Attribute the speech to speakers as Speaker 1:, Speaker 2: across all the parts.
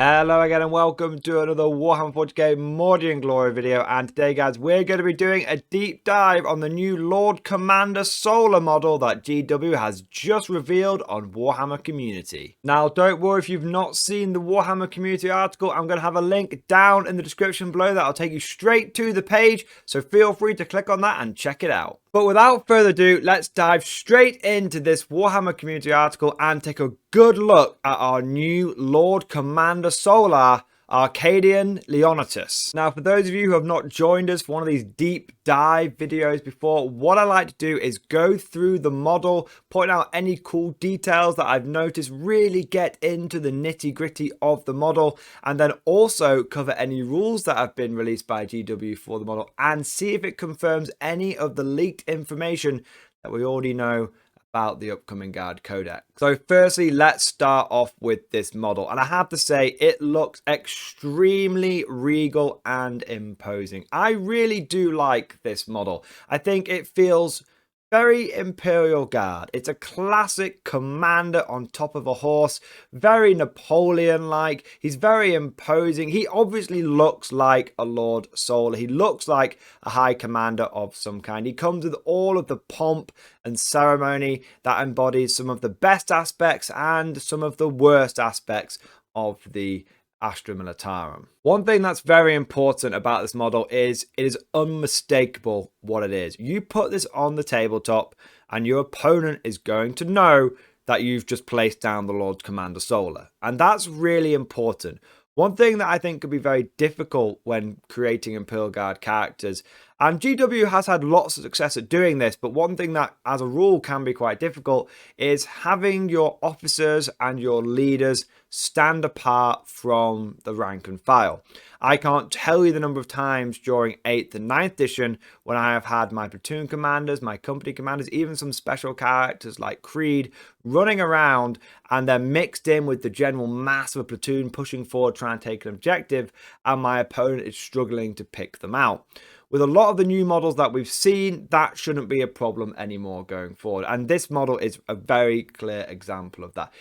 Speaker 1: Hello again and welcome to another Warhammer 40k Mordy and Glory video, and today guys we're going to be doing a deep dive on the new Lord Commander Solar model that GW has just revealed on Warhammer Community. Now don't worry if you've not seen the Warhammer Community article, I'm going to have a link down in the description below that'll take you straight to the page, so feel free to click on that and check it out. But without further ado, let's dive straight into this Warhammer Community article and take a good look at our new Lord Commander Solar, Arcadian Leonidas. Now, for those of you who have not joined us for one of these deep dive videos before, what I like to do is go through the model, point out any cool details that I've noticed, really get into the nitty gritty of the model, and then also cover any rules that have been released by GW for the model and see if it confirms any of the leaked information that we already know about the upcoming guard codex. So firstly, let's start off with this model, and I have to say it looks extremely regal and imposing. I really do like this model. I think it feels very Imperial Guard. It's a classic commander on top of a horse, very Napoleon-like. He's very imposing. He obviously looks like a Lord Solar. He looks like a high commander of some kind. He comes with all of the pomp and ceremony that embodies some of the best aspects and some of the worst aspects of the Astra Militarum. One thing that's very important about this model is it is unmistakable what it is. You put this on the tabletop and your opponent is going to know that you've just placed down the Lord Commander Solar. And that's really important. One thing that I think could be very difficult when creating Imperial Guard characters, and GW has had lots of success at doing this, but one thing that as a rule can be quite difficult is having your officers and your leaders stand apart from the rank and file. I can't tell you the number of times during 8th and 9th edition when I have had my platoon commanders, my company commanders, even some special characters like Creed running around and they're mixed in with the general mass of a platoon pushing forward trying to take an objective, and my opponent is struggling to pick them out. With a lot of the new models that we've seen, that shouldn't be a problem anymore going forward, and this model is a very clear example of that.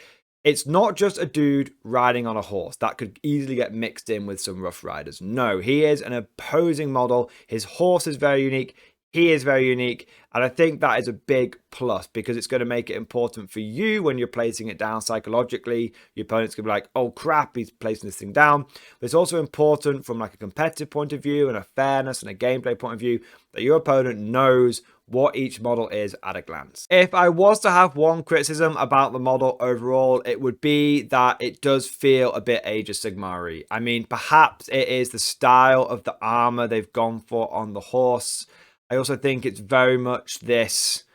Speaker 1: It's not just a dude riding on a horse that could easily get mixed in with some Rough Riders. No, he is an opposing model. His horse is very unique. He is very unique. And I think that is a big plus because it's going to make it important for you when you're placing it down psychologically. Your opponent's going to be like, oh crap, he's placing this thing down. But it's also important from like a competitive point of view and a fairness and a gameplay point of view that your opponent knows what each model is at a glance. If I was to have one criticism about the model overall, it would be that it does feel a bit Age of Sigmar-y. I mean, perhaps it is the style of the armor they've gone for on the horse. I also think it's very much this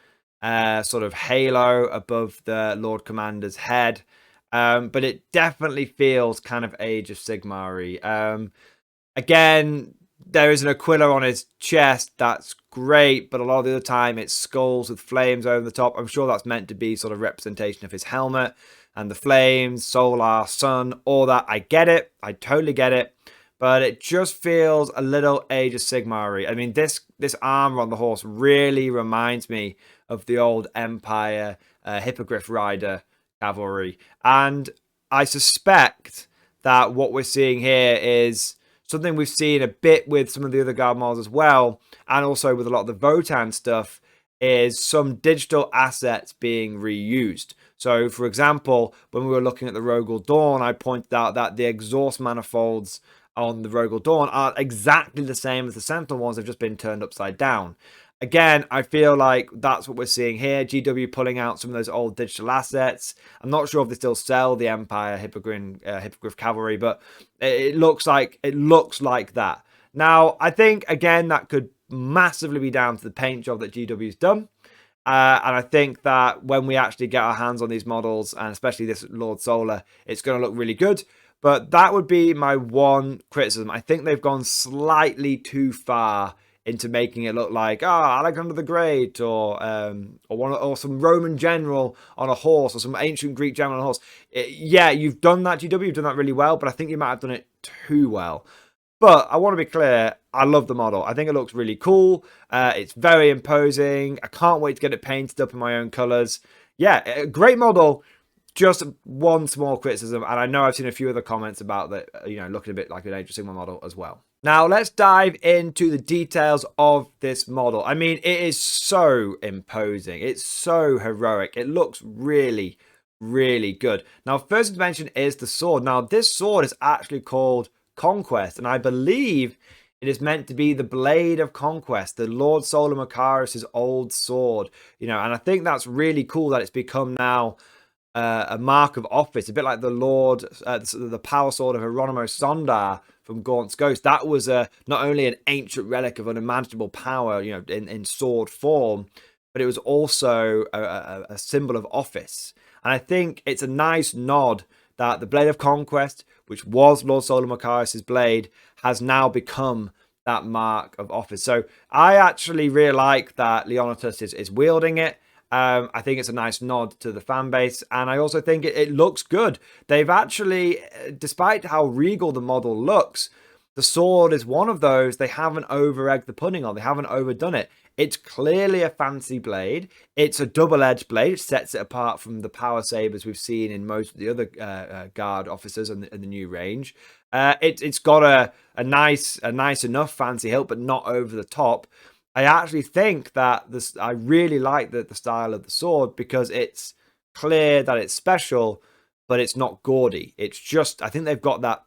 Speaker 1: sort of halo above the Lord Commander's head. But it definitely feels kind of Age of Sigmar-y. Again, there is an Aquila on his chest. That's great, but a lot of the other time it's skulls with flames over the top. I'm sure that's meant to be sort of representation of his helmet and the flames, solar, sun, all that. I get it. I totally get it. But it just feels a little Age of Sigmar-y. I mean, this armor on the horse really reminds me of the old Empire Hippogriff Rider cavalry. And I suspect that what we're seeing here is something we've seen a bit with some of the other guard models as well, and also with a lot of the Votan stuff, is some digital assets being reused. So, for example, when we were looking at the Rogel Dawn, I pointed out that the exhaust manifolds on the Rogel Dawn are exactly the same as the Sentinel ones. They've just been turned upside down. Again, I feel like that's what we're seeing here. GW pulling out some of those old digital assets. I'm not sure if they still sell the Empire Hippogriff Cavalry, but it looks like that. Now, I think, again, that could massively be down to the paint job that GW's done. And I think that when we actually get our hands on these models, and especially this Lord Solar, it's going to look really good. But that would be my one criticism. I think they've gone slightly too far into making it look like Alexander the Great or some Roman general on a horse or some ancient Greek general on a horse. Yeah, you've done that, GW. You've done that really well, but I think you might have done it too well. But I want to be clear, I love the model. I think it looks really cool. It's very imposing. I can't wait to get it painted up in my own colours. Yeah, a great model. just one small criticism, and I know I've seen a few other comments about that, you know, looking a bit like an Age of Sigmar model as well. Now, let's dive into the details of this model. I mean, it is so imposing. It's so heroic. It looks really, really good. Now, first to mention is the sword. Now, this sword is actually called Conquest, and I believe it is meant to be the Blade of Conquest, the Lord Solar Macaris' old sword. You know, and I think that's really cool that it's become now a mark of office, a bit like the the power sword of Hieronymo Sondar from Gaunt's Ghost. That was not only an ancient relic of unimaginable power, you know, in sword form, but it was also a symbol of office. And I think it's a nice nod that the Blade of Conquest, which was Lord Solar Macaris' blade, has now become that mark of office. So I actually really like that Leonatus is wielding it. I think it's a nice nod to the fan base, and I also think it looks good. They've actually, despite how regal the model looks, the sword is one of those they haven't over-egged the pudding on. They haven't overdone it. It's clearly a fancy blade. It's a double-edged blade. It sets it apart from the power sabers we've seen in most of the other guard officers in the new range. It's got a nice enough fancy hilt, but not over the top. I actually think that I really like the style of the sword because it's clear that it's special, but it's not gaudy. It's just, I think they've got that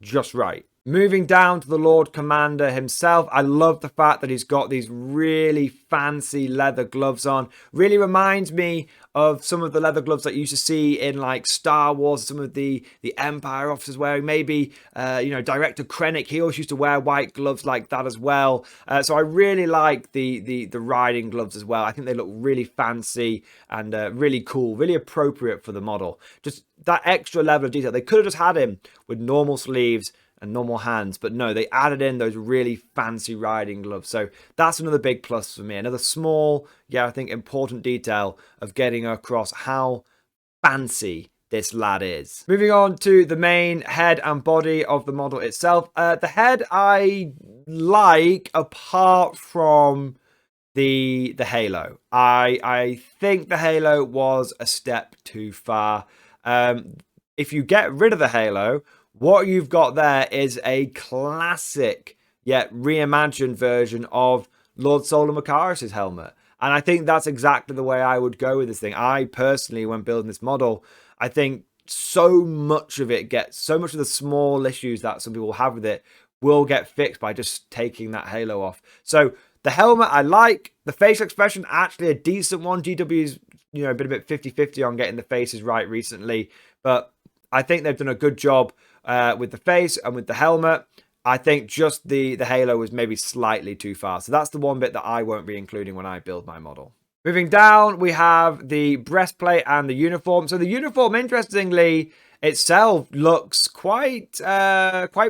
Speaker 1: just right. Moving down to the Lord Commander himself, I love the fact that he's got these really fancy leather gloves on. Really reminds me of some of the leather gloves that you used to see in like Star Wars, some of the Empire officers wearing. Maybe, you know, Director Krennic, he always used to wear white gloves like that as well. So I really like the riding gloves as well. I think they look really fancy and really cool, really appropriate for the model. Just that extra level of detail. They could have just had him with normal sleeves and normal hands, but no, they added in those really fancy riding gloves. So that's another big plus for me. Another small, yeah, I think important detail of getting across how fancy this lad is. Moving on to the main head and body of the model itself. The head I like, apart from the halo. I think the halo was a step too far. If you get rid of the halo, what you've got there is a classic yet reimagined version of Lord Solar Macaris' helmet. And I think that's exactly the way I would go with this thing. I personally, when building this model, I think so much of the small issues that some people have with it will get fixed by just taking that halo off. So the helmet I like. The facial expression, actually a decent one. GW's, you know, been a bit 50-50 on getting the faces right recently. But I think they've done a good job with the face and with the helmet. I think just the halo was maybe slightly too far. So that's the one bit that I won't be including when I build my model. Moving down, we have the breastplate and the uniform. So the uniform, interestingly, itself looks quite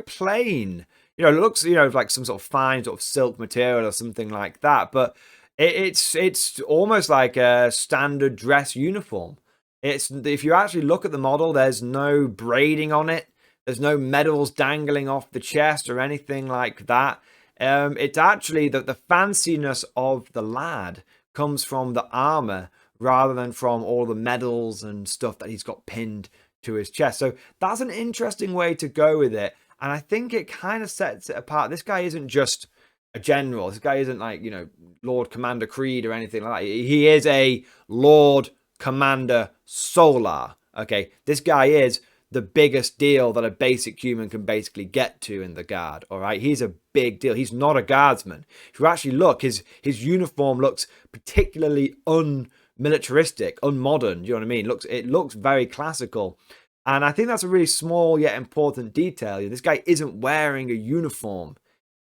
Speaker 1: plain. You know, it looks, you know, like some sort of fine sort of silk material or something like that. But it's almost like a standard dress uniform. If you actually look at the model, there's no braiding on it. There's no medals dangling off the chest or anything like that. It's actually the fanciness of the lad comes from the armor rather than from all the medals and stuff that he's got pinned to his chest. So that's an interesting way to go with it. And I think it kind of sets it apart. This guy isn't just a general. This guy isn't like, you know, Lord Commander Creed or anything like that. He is a Lord Commander Solar. Okay, this guy is the biggest deal that a basic human can basically get to in the guard. All right, he's a big deal. He's not a guardsman. If you actually look, his uniform looks particularly unmilitaristic, unmodern. You know what I mean? It looks very classical, and I think that's a really small yet important detail. This guy isn't wearing a uniform.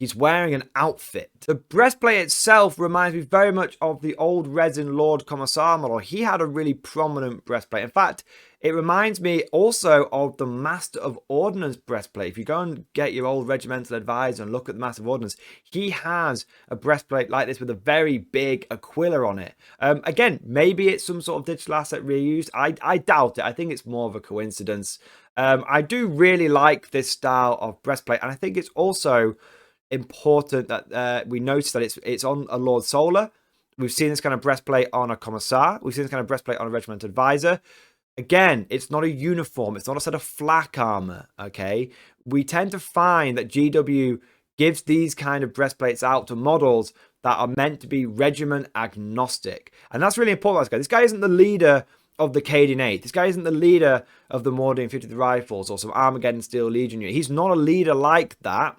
Speaker 1: He's wearing an outfit. The breastplate itself reminds me very much of the old Resin Lord Commissar model. He had a really prominent breastplate. In fact, it reminds me also of the Master of Ordnance breastplate. If you go and get your old regimental advisor and look at the Master of Ordnance, he has a breastplate like this with a very big Aquila on it. Again, maybe it's some sort of digital asset reused. I doubt it. I think it's more of a coincidence. I do really like this style of breastplate, and I think it's also important that we notice that it's on a Lord Solar. We've seen this kind of breastplate on a Commissar. We've seen this kind of breastplate on a regimental advisor. Again, it's not a uniform. It's not a set of flak armor, okay? We tend to find that GW gives these kind of breastplates out to models that are meant to be regiment agnostic. And that's really important, this guy. This guy isn't the leader of the Cadian 8. This guy isn't the leader of the Mordian 50th Rifles or some Armageddon Steel Legion unit. He's not a leader like that.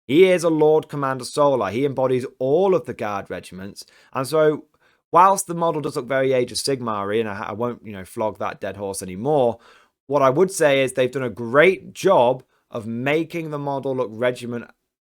Speaker 1: He is a Lord Commander Solar. He embodies all of the Guard regiments. And so, whilst the model does look very Age of Sigmar-y, and I won't, flog that dead horse anymore, what I would say is they've done a great job of making the model look regiment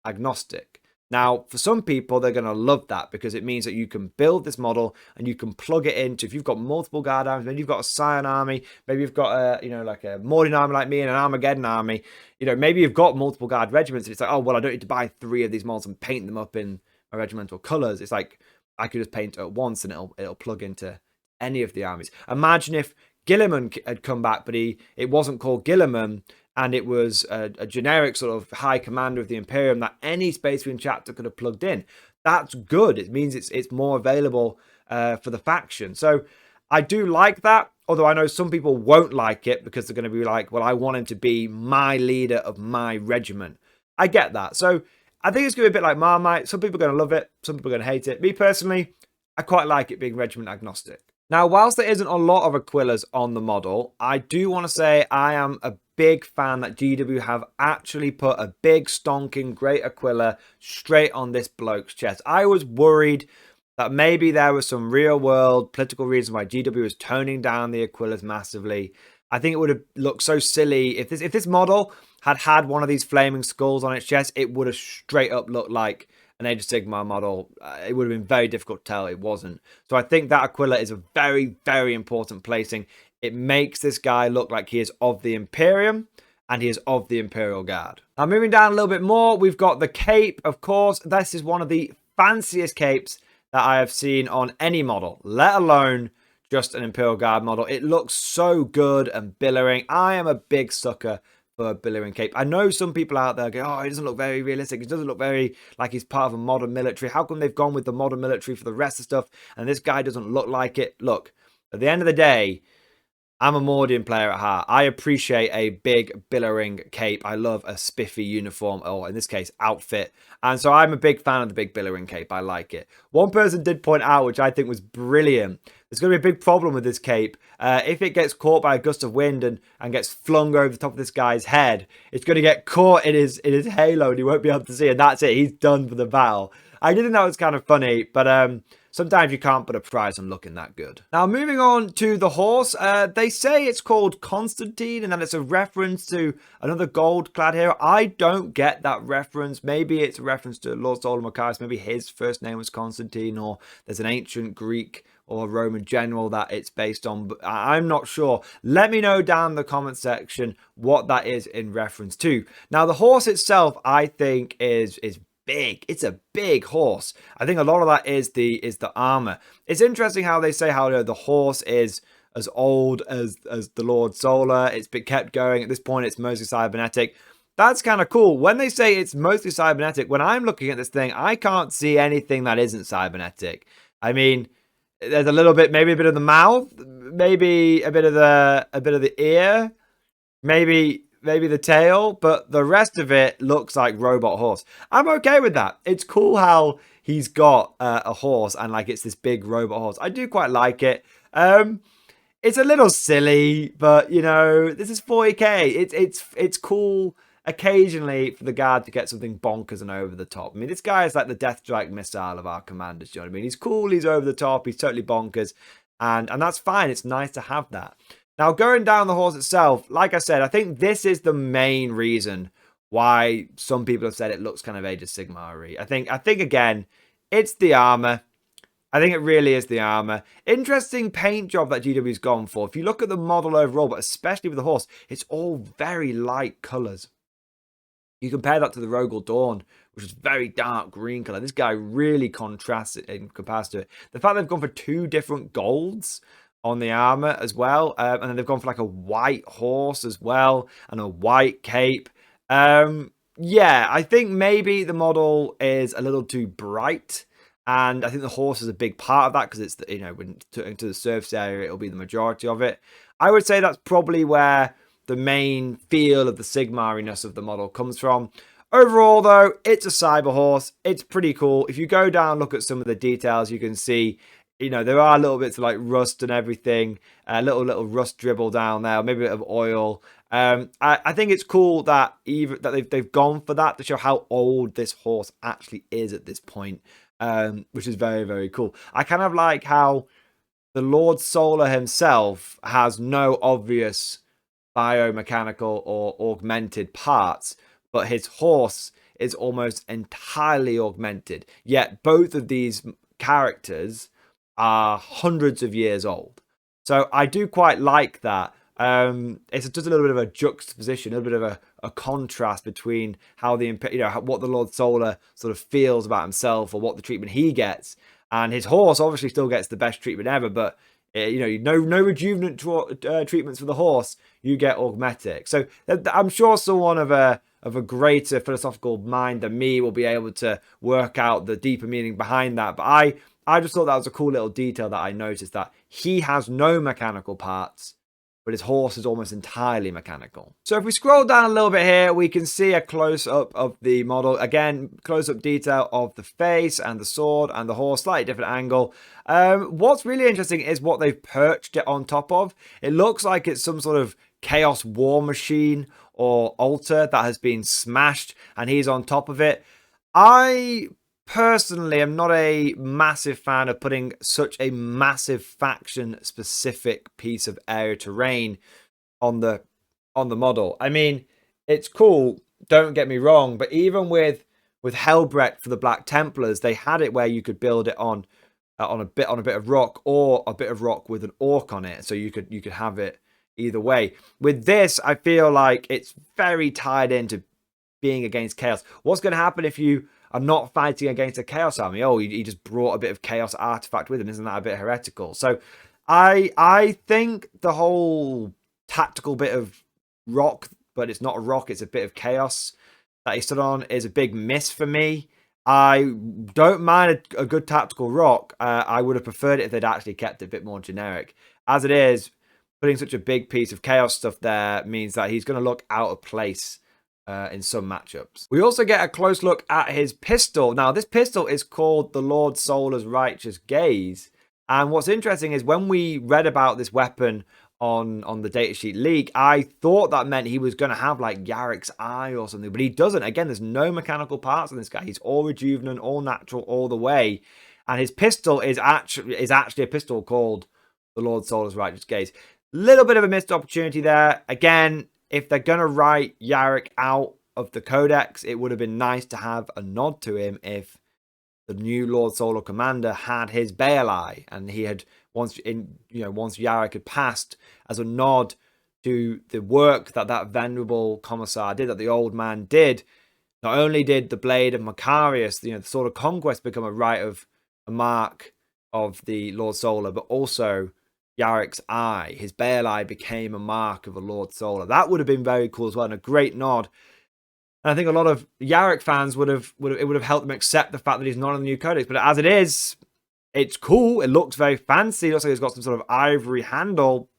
Speaker 1: agnostic. Now, for some people, they're going to love that because it means that you can build this model and you can plug it into, if you've got multiple Guard armies, maybe you've got a Scion army, maybe you've got like a Mordian army like me and an Armageddon army, maybe you've got multiple Guard regiments and it's like, oh, well, I don't need to buy 3 of these models and paint them up in my regimental colors. It's like, I could just paint it at once and it'll plug into any of the armies. Imagine if Guilliman had come back, but it wasn't called Guilliman, and it was a generic sort of high commander of the Imperium that any Space Marine chapter could have plugged in. That's good. It means it's more available for the faction. So I do like that, although I know some people won't like it because they're going to be like, well, I want him to be my leader of my regiment. I get that. So I think it's going to be a bit like Marmite. Some people are going to love it. Some people are going to hate it. Me personally, I quite like it being regiment agnostic. Now, whilst there isn't a lot of Aquillas on the model, I do want to say I am a big fan that GW have actually put a big stonking great Aquila straight on this bloke's chest. I was worried that maybe there was some real world political reason why GW was toning down the Aquillas massively. I think it would have looked so silly if this model had one of these flaming skulls on its chest. It would have straight up looked like an Age of Sigmar model. It would have been very difficult to tell it wasn't. So I think that Aquila is a very, very important placing. It makes this guy look like he is of the Imperium and he is of the Imperial Guard. Now, moving down a little bit more, we've got the cape. Of course, this is one of the fanciest capes that I have seen on any model, let alone just an Imperial Guard model. It looks so good and billowing. I am a big sucker for a billowing cape. I know some people out there go, oh, it doesn't look very realistic. It doesn't look very like he's part of a modern military. How come they've gone with the modern military for the rest of the stuff and this guy doesn't look like it? Look, at the end of the day, I'm a Mordian player at heart. I appreciate a big billowing cape. I love a spiffy uniform, or in this case, outfit. And so I'm a big fan of the big billowing cape. I like it. One person did point out, which I think was brilliant, there's going to be a big problem with this cape. If it gets caught by a gust of wind and gets flung over the top of this guy's head, it's going to get caught in his halo and he won't be able to see it. And that's it. He's done for the battle. I did think that was kind of funny, but sometimes you can't put a price on looking that good. Now, moving on to the horse, they say it's called Constantine and that it's a reference to another gold-clad hero. I don't get that reference. Maybe it's a reference to Lord Solar Machias. Maybe his first name was Constantine, or there's an ancient Greek or Roman general that it's based on, but I'm not sure. Let me know down in the comment section what that is in reference to. Now, the horse itself, I think, is big. It's a big horse. I think a lot of that is the armor. It's interesting how they say how the horse is as old as the Lord Solar. It's been kept going. At this point, it's mostly cybernetic. That's kind of cool. When they say it's mostly cybernetic, when I'm looking at this thing, I can't see anything that isn't cybernetic. I mean, there's a little bit, maybe a bit of the mouth, maybe a bit of the ear, maybe the tail, but the rest of it looks like robot horse. I'm okay with that. It's cool how he's got a horse and like it's this big robot horse. I do quite like it. It's a little silly, but this is 40k. It's cool occasionally for the guard to get something bonkers and over the top. I mean, this guy is like the Death Strike missile of our commanders. Do you know what I mean? He's cool. He's over the top. He's totally bonkers, and that's fine. It's nice to have that. Now, going down the horse itself, like I said, I think this is the main reason why some people have said it looks kind of Age of Sigmar-y. I think again, it's the armor. I think it really is the armor. Interesting paint job that GW's gone for. If you look at the model overall, but especially with the horse, it's all very light colors. You compare that to the Rogel Dawn, which is very dark green color. This guy really contrasts it in comparison to it. The fact they've gone for 2 different golds on the armor as well, and then they've gone for like a white horse as well and a white cape. Yeah, I think maybe the model is a little too bright, and I think the horse is a big part of that because it's when into the surface area, it'll be the majority of it. I would say that's probably where the main feel of the Sigmar-iness of the model comes from. Overall, though, it's a cyber horse. It's pretty cool. If you go down, look at some of the details, you can see, you know, there are little bits of like rust and everything, little rust dribble down there, maybe a bit of oil. I think it's cool that they've gone for that to show how old this horse actually is at this point, which is very, very cool. I kind of like how the Lord Solar himself has no obvious biomechanical or augmented parts, but his horse is almost entirely augmented. Yet both of these characters are hundreds of years old. So I do quite like that. It's just a little bit of a juxtaposition, a little bit of a contrast between how what the Lord Solar sort of feels about himself or what the treatment he gets, and his horse obviously still gets the best treatment ever, but no rejuvenant treatments for the horse. You get augmetic. So I'm sure someone of a greater philosophical mind than me will be able to work out the deeper meaning behind that. But I just thought that was a cool little detail that I noticed, that he has no mechanical parts, but his horse is almost entirely mechanical. So if we scroll down a little bit here, we can see a close-up of the model. Again, close-up detail of the face and the sword and the horse, slightly different angle. What's really interesting is what they've perched it on top of. It looks like it's some sort of chaos war machine or altar that has been smashed, and he's on top of it. I personally am not a massive fan of putting such a massive faction specific piece of area terrain on the model. I mean, it's cool, don't get me wrong, but even with Helbrecht for the Black Templars, they had it where you could build it on a bit of rock, or a bit of rock with an orc on it, so you could have it either way. With this, I feel like it's very tied into being against chaos. What's going to happen if you are not fighting against a chaos army? Oh, he just brought a bit of chaos artifact with him. Isn't that a bit heretical? So I think the whole tactical bit of rock, but it's not a rock, it's a bit of chaos that he stood on, is a big miss for me. I don't mind a good tactical rock. I would have preferred it if they'd actually kept it a bit more generic. As it is, putting such a big piece of chaos stuff there means that he's going to look out of place in some matchups. We also get a close look at his pistol. Now, this pistol is called the Lord Solar's Righteous Gaze. And what's interesting is when we read about this weapon on the datasheet leak, I thought that meant he was going to have like Yarrick's eye or something, but he doesn't. Again, there's no mechanical parts on this guy. He's all rejuvenant, all natural, all the way. And his pistol is actually a pistol called the Lord Solar's Righteous Gaze. Little bit of a missed opportunity there. Again, if they're going to write Yarrick out of the codex, it would have been nice to have a nod to him if the new Lord Solar Commander had his Baal Eye, and he had once Yarrick had passed, as a nod to the work that venerable commissar did, that the old man did. Not only did the blade of Macarius, the Sword of Conquest, become a mark of the Lord Solar, but also Yarrick's eye, his Baal Eye, became a mark of a Lord Solar. That would have been very cool as well, and a great nod. And I think a lot of Yarrick fans would have helped them accept the fact that he's not in the new codex. But as it is, it's cool. It looks very fancy. It looks like it's got some sort of ivory handle,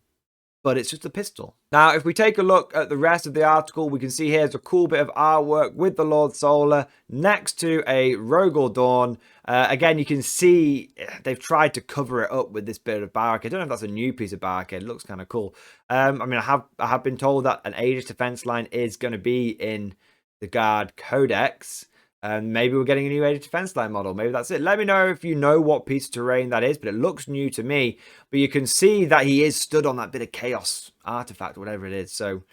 Speaker 1: but it's just a pistol. Now, if we take a look at the rest of the article, we can see here's a cool bit of artwork with the Lord Solar next to a Rogel Dawn. Again, you can see they've tried to cover it up with this bit of barricade. I don't know if that's a new piece of barricade. It looks kind of cool. I mean, I have been told that an Aegis defense line is going to be in the Guard Codex. Maybe we're getting a new Aegis defense line model. Maybe that's it. Let me know if you know what piece of terrain that is, but it looks new to me. But you can see that he is stood on that bit of chaos artifact, whatever it is. So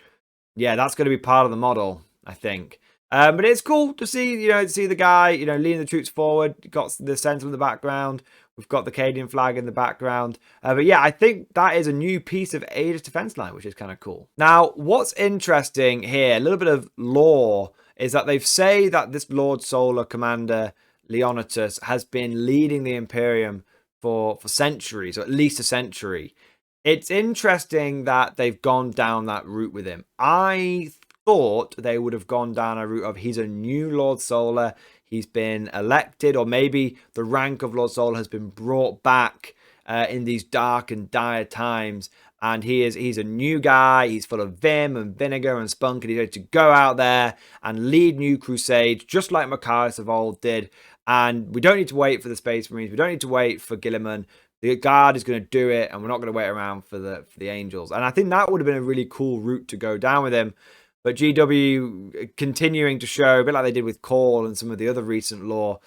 Speaker 1: yeah, that's going to be part of the model, I think. But it's cool to see, the guy, leading the troops forward. You've got the Sentinel in the background. We've got the Cadian flag in the background. But yeah, I think that is a new piece of Aegis defense line, which is kind of cool. Now, what's interesting here, a little bit of lore, is that they say that this Lord Solar Commander, Leonatus, has been leading the Imperium for centuries, or at least a century. It's interesting that they've gone down that route with him. I thought they would have gone down a route of he's a new Lord Solar, he's been elected, or maybe the rank of Lord Solar has been brought back in these dark and dire times, and he's a new guy. He's full of vim and vinegar and spunk, and he's ready to go out there and lead new crusades, just like Macarius of old did. And we don't need to wait for the Space Marines. We don't need to wait for Gilliman. The Guard is going to do it, and we're not going to wait around for the Angels. And I think that would have been a really cool route to go down with him. But GW continuing to show, a bit like they did with Call and some of the other recent lore,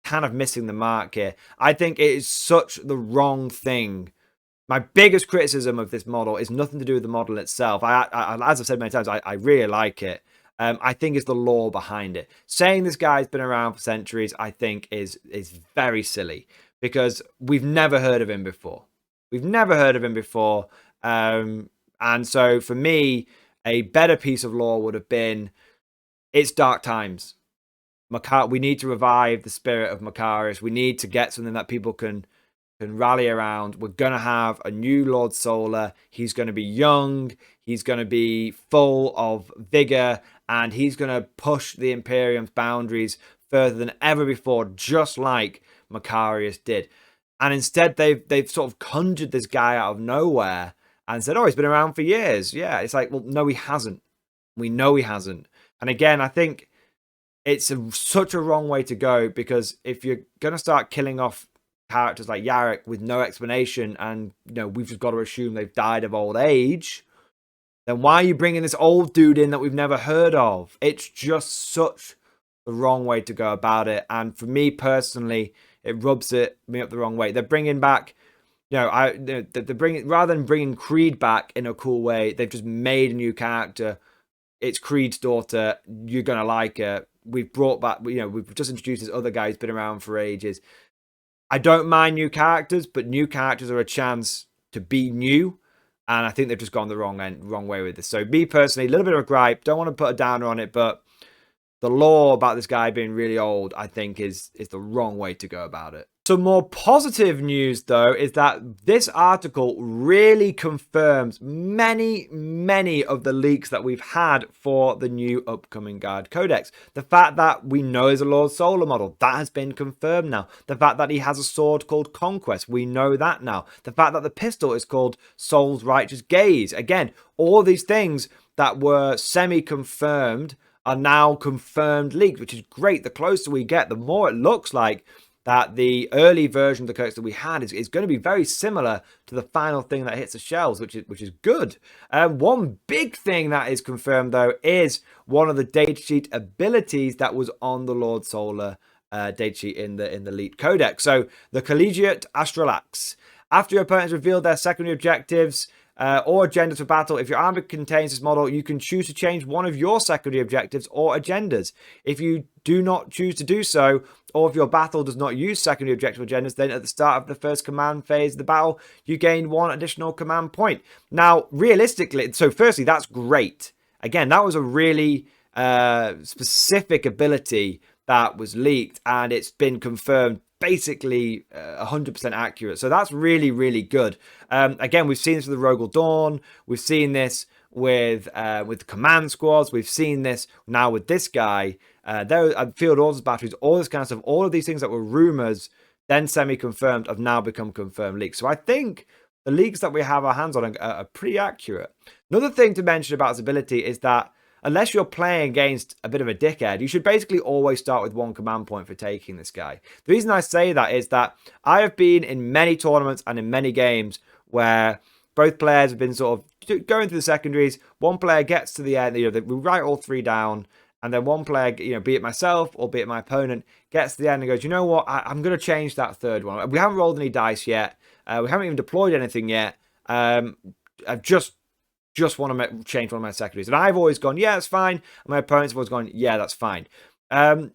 Speaker 1: kind of missing the mark here. I think it is such the wrong thing. My biggest criticism of this model is nothing to do with the model itself. As I've said many times, I really like it. I think it's the lore behind it. Saying this guy's been around for centuries, I think is very silly, because we've never heard of him before. We've never heard of him before. And so for me, a better piece of lore would have been, it's dark times. We need to revive the spirit of Macarius. We need to get something that people can rally around. We're going to have a new Lord Solar. He's going to be young. He's going to be full of vigor. And he's going to push the Imperium's boundaries further than ever before, just like Macarius did. And instead, they've sort of conjured this guy out of nowhere and said, oh, he's been around for years. Yeah, it's like, well, no, he hasn't. We know he hasn't. And again, I think it's such a wrong way to go, because if you're going to start killing off characters like Yarrick with no explanation, and we've just got to assume they've died of old age, then why are you bringing this old dude in that we've never heard of? It's just such the wrong way to go about it. And for me personally, it rubs me up the wrong way. They're bringing back, they're bringing, rather than bringing Creed back in a cool way, they've just made a new character. It's Creed's daughter. You're gonna like her. We've brought back, we've just introduced this other guy who's been around for ages. I don't mind new characters, but new characters are a chance to be new. And I think they've just gone the wrong way with this. So me personally, a little bit of a gripe. Don't want to put a downer on it, but the lore about this guy being really old, I think, is the wrong way to go about it. Some more positive news, though, is that this article really confirms many of the leaks that we've had for the new upcoming Guard Codex. The fact that we know there's a Lord Solar model, that has been confirmed now. The fact that he has a sword called Conquest, we know that now. The fact that the pistol is called Soul's Righteous Gaze. Again, all these things that were semi-confirmed are now confirmed leaks, which is great. The closer we get, the more it looks like that the early version of the codex that we had is going to be very similar to the final thing that hits the shelves, which is good. One big thing that is confirmed, though, is one of the datasheet abilities that was on the Lord Solar datasheet in the Elite Codex. So the Collegiate Astralax. After your opponents revealed their secondary objectives or agendas for battle, if your army contains this model, you can choose to change one of your secondary objectives or agendas. If you do not choose to do so, or if your battle does not use secondary objective agendas, then at the start of the first command phase of the battle, you gain one additional command point. Now, realistically, so firstly, that's great. Again, that was a really specific ability that was leaked, and it's been confirmed basically 100% accurate. So that's really good. Again, we've seen this with the Rogel Dawn. We've seen this with command squads. We've seen this now with this guy. Field orders batteries, all this kind of stuff. All of these things that were rumors, then semi-confirmed, have now become confirmed leaks. So I think the leaks that we have our hands on are pretty accurate. Another thing to mention about his ability is that unless you're playing against a bit of a dickhead, you should basically always start with one command point for taking this guy. The reason I say that is that I have been in many tournaments and in many games where both players have been sort of going through the secondaries. One player gets to the end, we write all three down, and then one player, be it myself or be it my opponent, gets to the end and goes, you know what, I'm going to change that third one. We haven't rolled any dice yet. We haven't even deployed anything yet. I've just want to change one of my secondaries. And I've always gone, yeah, that's fine. And my opponents have always gone, yeah, that's fine.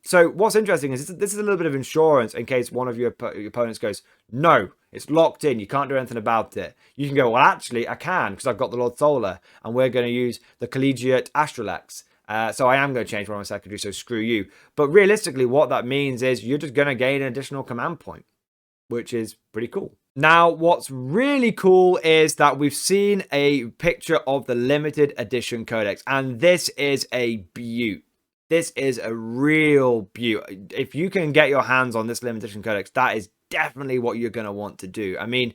Speaker 1: So what's interesting is this is a little bit of insurance in case one of your opponents goes, no, it's locked in. You can't do anything about it. You can go, well, actually, I can because I've got the Lord Solar and we're going to use the Collegiate Astralax. So I am going to change one of my secondaries, so screw you. But realistically, what that means is you're just going to gain an additional command point, which is pretty cool. Now, what's really cool is that we've seen a picture of the limited edition codex, and this is a beaut. This is a real beaut. If you can get your hands on this limited edition codex, that is definitely what you're going to want to do. I mean,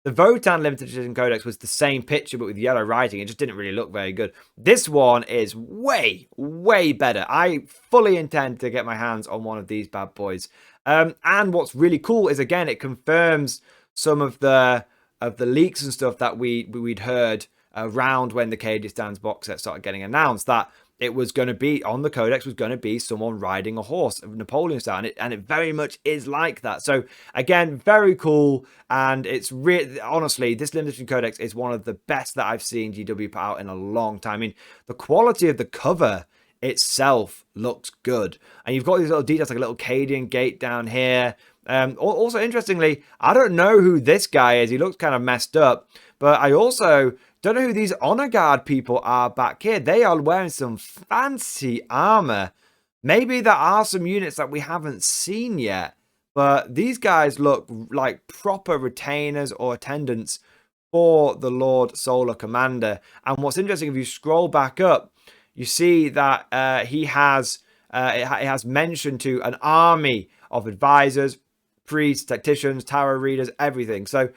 Speaker 1: The Votan limited edition codex was the same picture but with yellow writing. It just didn't really look very good. This one is way, way better. I fully intend to get my hands on one of these bad boys. And what's really cool is, again, it confirms some of the leaks and stuff that we'd heard around when the Kyrgyzstan's box set started getting announced, that it was going to be, on the codex, was going to be someone riding a horse, Napoleon style, and it very much is like that. So again, very cool, and it's really, honestly, this limited edition codex is one of the best that I've seen GW put out in a long time. I mean, the quality of the cover itself looks good, and you've got these little details like a little Cadian gate down here. Also, interestingly, I don't know who this guy is. He looks kind of messed up, but I also don't know who these honor guard people are back here. They are wearing some fancy armor. Maybe there are some units that we haven't seen yet, but these guys look like proper retainers or attendants for the Lord Solar Commander. And what's interesting, if you scroll back up, you see that it has mention to an army of advisors, priests, tacticians, tarot readers, everything. So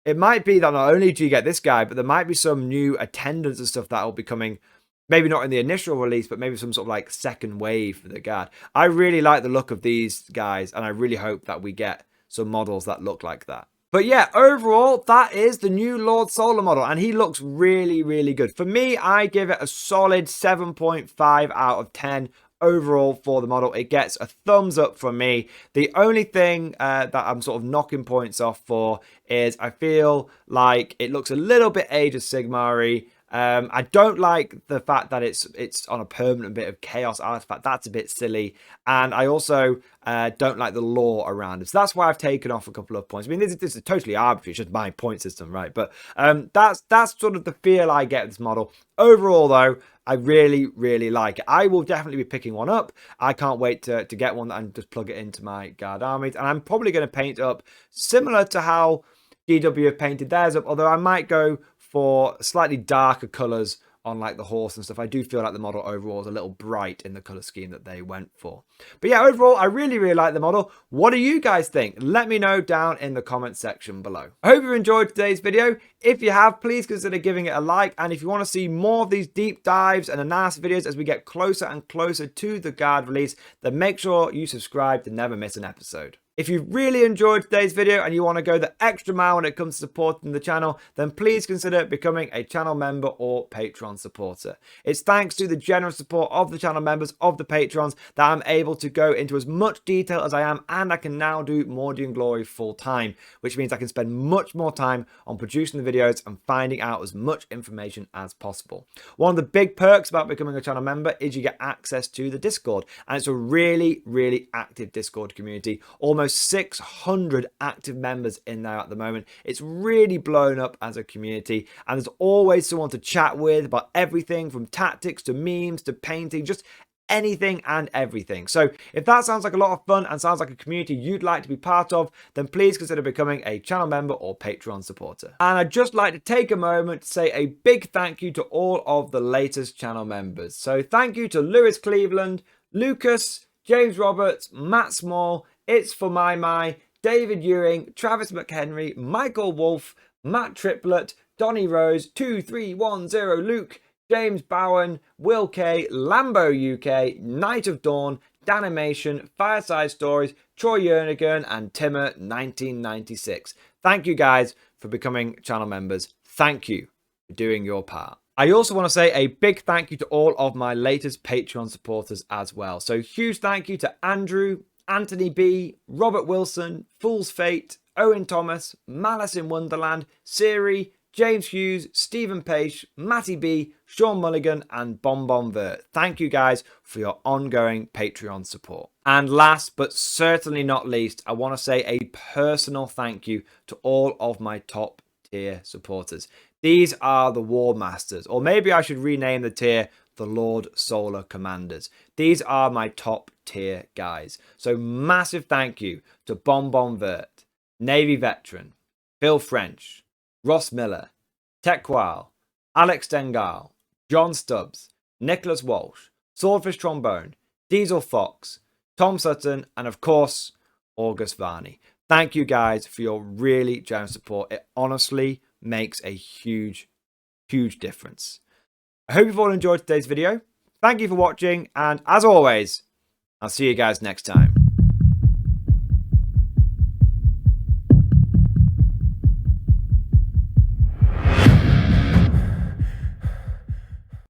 Speaker 1: it might be that not only do you get this guy, but there might be some new attendants and stuff that will be coming, maybe not in the initial release, but maybe some sort of like second wave for the guard. I really like the look of these guys, and I really hope that we get some models that look like that. But yeah, overall, that is the new Lord Solar model, and he looks really, really good. For me, I give it a solid 7.5 out of 10. Overall for the model. It gets a thumbs up from me. The only thing that I'm sort of knocking points off for is I feel like it looks a little bit Age of Sigmar-y. I don't like the fact that it's on a permanent bit of chaos artifact. That's a bit silly. And I also don't like the lore around it. So that's why I've taken off a couple of points. I mean, this is totally arbitrary. It's just my point system, right? But that's sort of the feel I get with this model. Overall, though, I really, really like it. I will definitely be picking one up. I can't wait to get one and just plug it into my guard armies. And I'm probably going to paint up similar to how GW have painted theirs up, although I might go for slightly darker colours on like the horse and stuff. I do feel like the model overall is a little bright in the colour scheme that they went for. But yeah, overall, I really, really like the model. What do you guys think? Let me know down in the comment section below. I hope you enjoyed today's video. If you have, please consider giving it a like. And if you want to see more of these deep dives and analysis videos as we get closer and closer to the guard release, then make sure you subscribe to never miss an episode. If you really enjoyed today's video and you want to go the extra mile when it comes to supporting the channel, then please consider becoming a channel member or Patreon supporter. It's thanks to the generous support of the channel members, of the patrons, that I'm able to go into as much detail as I am, and I can now do Mordian Glory full time, which means I can spend much more time on producing the videos and finding out as much information as possible. One of the big perks about becoming a channel member is you get access to the Discord, and it's a really, really active Discord community. Almost 600 active members in there at the moment. It's really blown up as a community, and there's always someone to chat with about everything from tactics to memes to painting, just anything and everything. So if that sounds like a lot of fun and sounds like a community you'd like to be part of, then please consider becoming a channel member or Patreon supporter. And I'd just like to take a moment to say a big thank you to all of the latest channel members. So thank you to Lewis Cleveland, Lucas, James Roberts, Matt Small, It's for My, David Ewing, Travis McHenry, Michael Wolf, Matt Triplet, Donny Rose, 2310 Luke, James Bowen, Will K, Lambo UK, Night of Dawn, Danimation, Fireside Stories, Troy Jernigan, and Timmer 1996. Thank you guys for becoming channel members. Thank you for doing your part. I also want to say a big thank you to all of my latest Patreon supporters as well. So huge thank you to Andrew, Anthony B, Robert Wilson, Fool's Fate, Owen Thomas, Malice in Wonderland, Siri, James Hughes, Stephen Page, Matty B, Sean Mulligan, and Bonbon Vert. Thank you guys for your ongoing Patreon support. And last but certainly not least, I want to say a personal thank you to all of my top tier supporters. These are the War Masters, or maybe I should rename the tier the Lord Solar Commanders. These are my top tier guys. So massive thank you to Bonbon Vert, Navy Veteran, Phil French, Ross Miller, Tekwal, Alex Dengal, John Stubbs, Nicholas Walsh, Swordfish Trombone, Diesel Fox, Tom Sutton, and of course, August Varney. Thank you guys for your really generous support. It honestly makes a huge difference. I hope you've all enjoyed today's video. Thank you for watching, and as always, I'll see you guys next time.